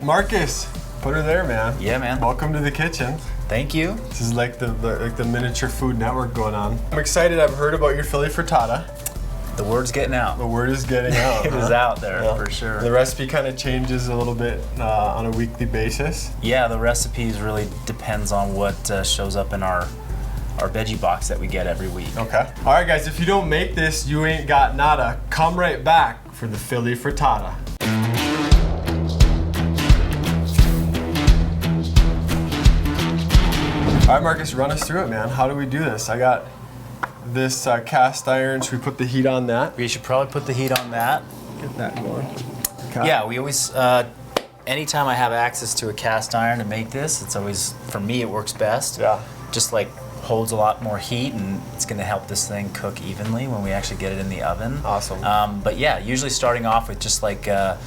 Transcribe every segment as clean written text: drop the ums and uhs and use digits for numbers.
Marcus, put her there, man. Yeah, man. Welcome to the kitchen. Thank you. This is like the miniature food network going on. I'm excited. I've heard about your Philly frittata. The word's getting out. The word is getting out. It is out there for sure. The recipe kind of changes a little bit on a weekly basis. Yeah, the recipes really depends on what shows up in our veggie box that we get every week. Okay. All right, guys. If you don't make this, you ain't got nada. Come right back for the Philly frittata. All right, Marcus, run us through it, man. How do we do this? I got this cast iron. Should we put the heat on that? We should probably put the heat on that. Get that going. Okay. Yeah, we always, anytime I have access to a cast iron to make this, it's always, for me, it works best. Yeah. Just like holds a lot more heat, and it's gonna help this thing cook evenly when we actually get it in the oven. Awesome. But yeah, usually starting off with just like, a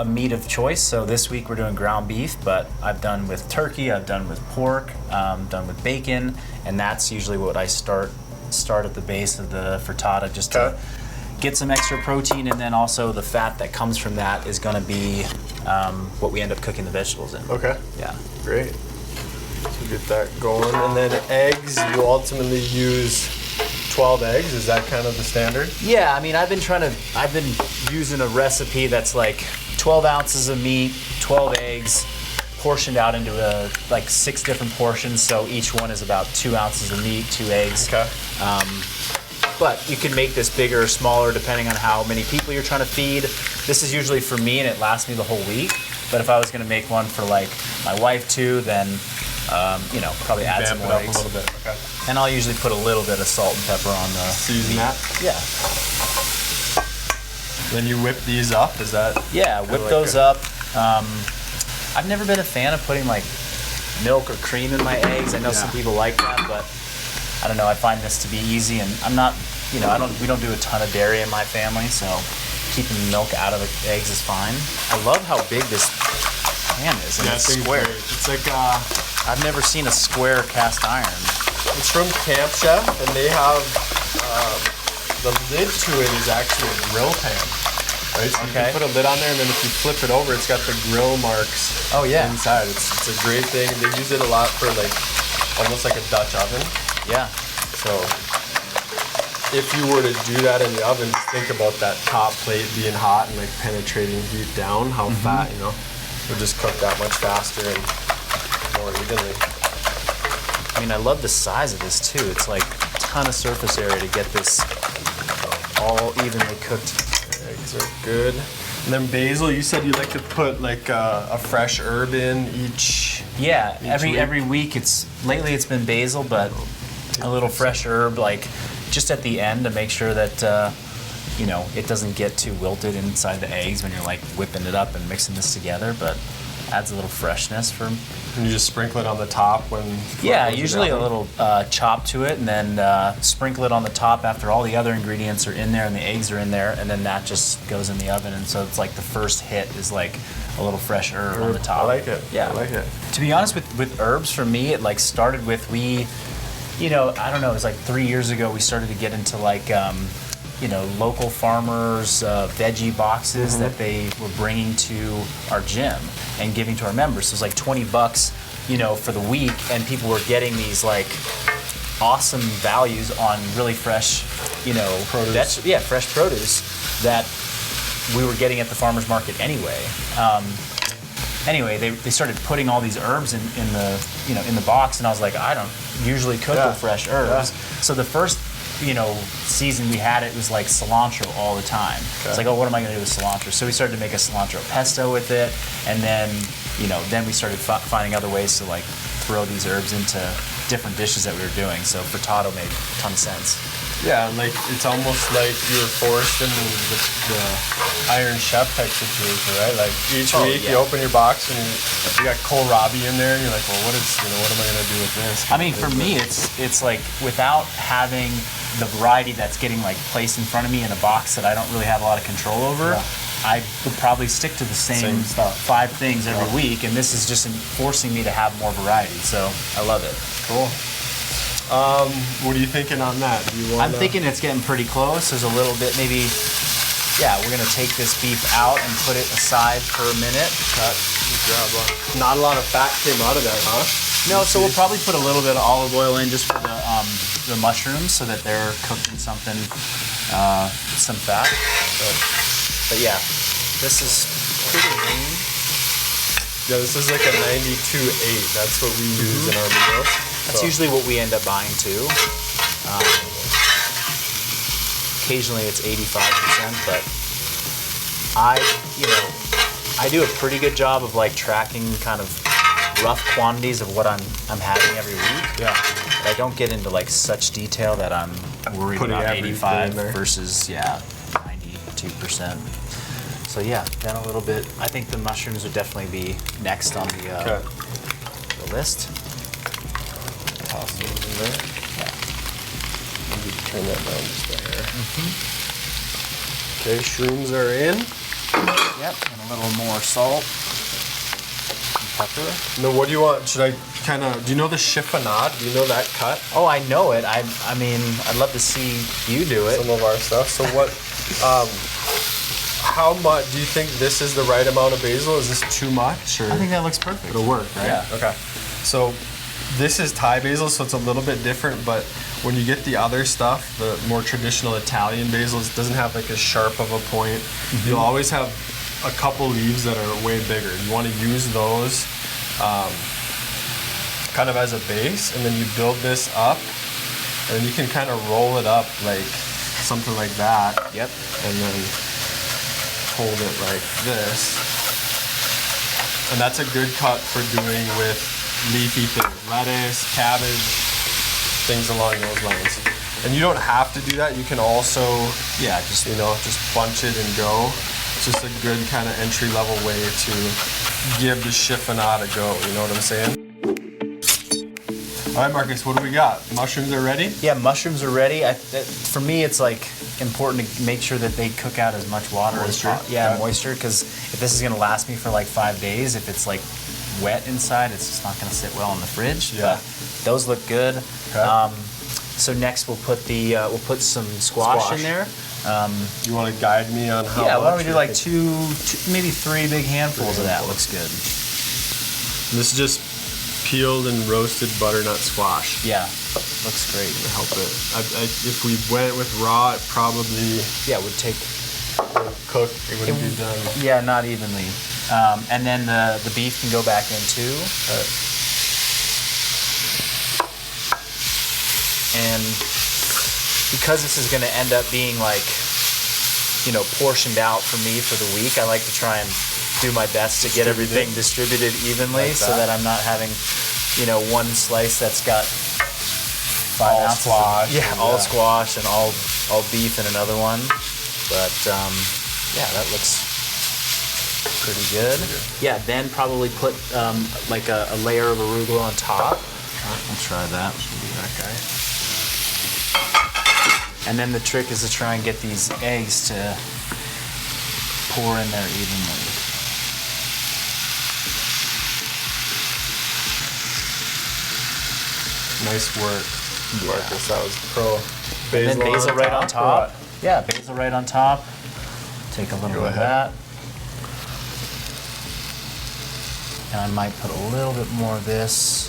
meat of choice. So this week we're doing ground beef, but I've done with turkey, I've done with pork, done with bacon, and that's usually what I start at the base of the frittata, just to get some extra protein, and then also the fat that comes from that is going to be what we end up cooking the vegetables in. Okay. Yeah. Great. So get that going, and then eggs. You ultimately use 12 eggs. Is that kind of the standard? Yeah, I mean, I've been using a recipe that's like 12 ounces of meat, 12 eggs, portioned out into like 6 different portions. So each one is about 2 ounces of meat, 2 eggs. Okay. But you can make this bigger or smaller depending on how many people you're trying to feed. This is usually for me, and it lasts me the whole week. But if I was going to make one for like my wife too, then probably add some more eggs. A little bit. Okay. And I'll usually put a little bit of salt and pepper on the season meat. that. Yeah. Then you whip these up. Is that? Yeah, whip those up. I've never been a fan of putting like milk or cream in my eggs. I know some people like that, but I don't know. I find this to be easy, and I'm not. We don't do a ton of dairy in my family, so keeping milk out of the eggs is fine. I love how big this pan is, and it's square. It's like I've never seen a square cast iron. It's from Camp Chef, and they have the lid to it is actually a grill pan. Right? So you can put a lid on there, and then if you flip it over, it's got the grill marks inside. It's a great thing. They use it a lot for like almost like a Dutch oven. Yeah. So if you were to do that in the oven, think about that top plate being hot and like penetrating heat down, how fat, would just cook that much faster and more evenly. I mean, I love the size of this too. It's like a ton of surface area to get this all evenly cooked. Eggs are good. And then basil, you said you like to put like a fresh herb in each. Yeah, week? every week. Lately it's been basil, but a little fresh herb, like just at the end to make sure that it doesn't get too wilted inside the eggs when you're like whipping it up and mixing this together, but adds a little freshness for. And you just sprinkle it on the top when. Yeah, usually a little chop to it, and then sprinkle it on the top after all the other ingredients are in there and the eggs are in there, and then that just goes in the oven. And so it's like the first hit is like a little fresh herb on the top. I like it. Yeah, I like it. To be honest, with herbs, for me, it like started with I don't know, it was like 3 years ago we started to get into like local farmers veggie boxes that they were bringing to our gym and giving to our members. So it was like $20, for the week, and people were getting these like awesome values on really fresh, produce. Fresh produce that we were getting at the farmers market anyway. Anyway, they started putting all these herbs in the box, and I was like, I don't usually cook with fresh herbs. So the first season we had it was like cilantro all the time. It's like, what am I going to do with cilantro? So we started to make a cilantro pesto with it, and then then we started finding other ways to like throw these herbs into different dishes that we were doing. So frittata made a ton of sense. Yeah, like it's almost like you're forced into the Iron Chef type situation, right? Like each week you open your box and you got kohlrabi in there, and you're like, well, what am I gonna do with this? I mean, for me, it's like without having the variety that's getting like placed in front of me in a box that I don't really have a lot of control over. I would probably stick to the same stuff. 5 things every week, and this is just forcing me to have more variety. So I love it. Cool. What are you thinking on that? I'm thinking it's getting pretty close. There's a little bit, maybe yeah, we're gonna take this beef out and put it aside for a minute. Grab one. Not a lot of fat came out of that, huh? No, so we'll probably put a little bit of olive oil in just for the mushrooms so that they're cooked in something, some fat. But yeah, this is pretty lean. Yeah, this is like a 92.8. That's what we use in our meals. That's usually what we end up buying too. Occasionally it's 85%, but I do a pretty good job of like tracking kind of rough quantities of what I'm having every week. Yeah. But I don't get into like such detail that I'm worried Putting about everything 85 in there. versus 92%. So yeah, then a little bit. I think the mushrooms would definitely be next on the list. Toss those in there. Yeah. Maybe turn that down just a hair. Okay, shrooms are in. Yep, and a little more salt and pepper. Now, what do you want? Should I kind of? Do you know the chiffonade? Do you know that cut? Oh, I know it. I mean, I'd love to see you do it. Some of our stuff. So what? How much do you think this is the right amount of basil? Is this too much? Or I think that looks perfect. it'll work, right? Yeah. Okay. So this is Thai basil, so it's a little bit different. But when you get the other stuff, the more traditional Italian basil, it doesn't have like as sharp of a point. You'll always have a couple leaves that are way bigger. You want to use those kind of as a base, and then you build this up, and you can kind of roll it up like something like that. Yep. And then hold it like this. And that's a good cut for doing with leafy things, lettuce, cabbage, things along those lines. And you don't have to do that. You can also, just bunch it and go. It's just a good kind of entry level way to give the chiffonade a go. You know what I'm saying? All right, Marcus, what do we got? Mushrooms are ready? Yeah, mushrooms are ready. For me, it's like important to make sure that they cook out as much water Moisture. as possible. Moisture, because if this is going to last me for like 5 days, if it's like wet inside, it's just not going to sit well in the fridge. Yeah. But those look good. Okay. So next we'll put some squash in there. You want to guide me on how? Yeah, why don't we much do like two, maybe 3 big handfuls of that? Looks good. This is just peeled and roasted butternut squash. Yeah, looks great. To help it. If we went with raw, it probably would take. cook. It wouldn't be done. Yeah, not evenly. And then the beef can go back in too. And because this is going to end up being like, portioned out for me for the week, I like to try and do my best to get everything distributed evenly, so that I'm not having, one slice that's got 5 all ounces squash. all squash and all beef in another one. But that looks pretty good. Yeah, then probably put like a layer of arugula on top. I'll try that. Should be that guy. And then the trick is to try and get these eggs to pour in there evenly. Nice work, Yeah. Marcus. That was pro. And then basil right on or top. what? Yeah, basil right on top. Take a little Go bit of ahead. that. And I might put a little bit more of this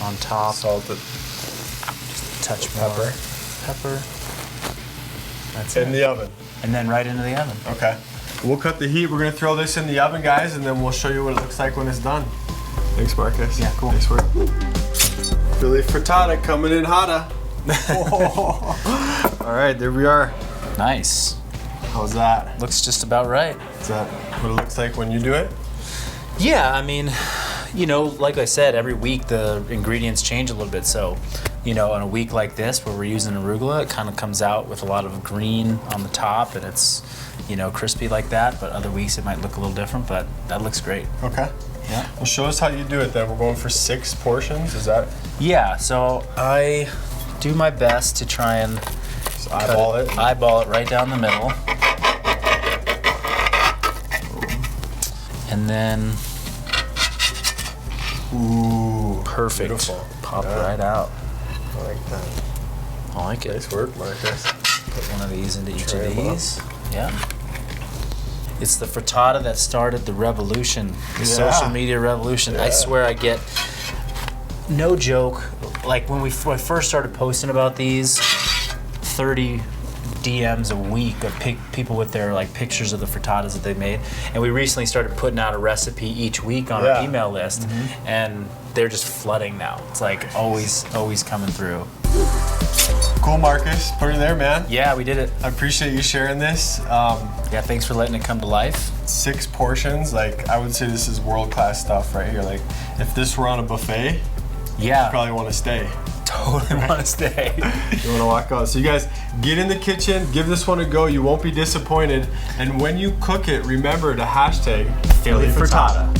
on top. Salted Just a touch more pepper. pepper. That's In it. the oven. And then right into the oven. Okay. We'll cut the heat. We're gonna throw this in the oven, guys, and then we'll show you what it looks like when it's done. Thanks, Marcus. Yeah, cool. Nice work. Philly frittata coming in hotter. All right, there we are. Nice. How's that? Looks just about right. Is that what it looks like when you do it? Yeah, I mean, like I said, every week the ingredients change a little bit. So, on a week like this where we're using arugula, it kind of comes out with a lot of green on the top and it's, crispy like that. But other weeks it might look a little different, but that looks great. Okay. Yeah. Well, show us how you do it then. We're going for 6 portions. Is that? Yeah, so I do my best to try and Just eyeball it. eyeball it right down the middle. And then, Ooh. perfect. Beautiful. Pop Yeah. right out. I like that. I like it. Nice work, Marcus. Put one of these into each Tray of 'em up. these. Yeah. It's the frittata that started the revolution, the social media revolution. I swear I get, no joke, like when I first started posting about these, 30 DMs a week of people with their like pictures of the frittatas that they made. And we recently started putting out a recipe each week on our email list, and they're just flooding now. It's like always coming through. Cool, Marcus. Put it there, man. Yeah, we did it. I appreciate you sharing this. Yeah, thanks for letting it come to life. 6 portions. Like, I would say this is world-class stuff right here. Like, if this were on a buffet, you probably want to stay. Totally want to stay. You want to walk out. So you guys, get in the kitchen, give this one a go. You won't be disappointed. And when you cook it, remember to hashtag Philly Frittata.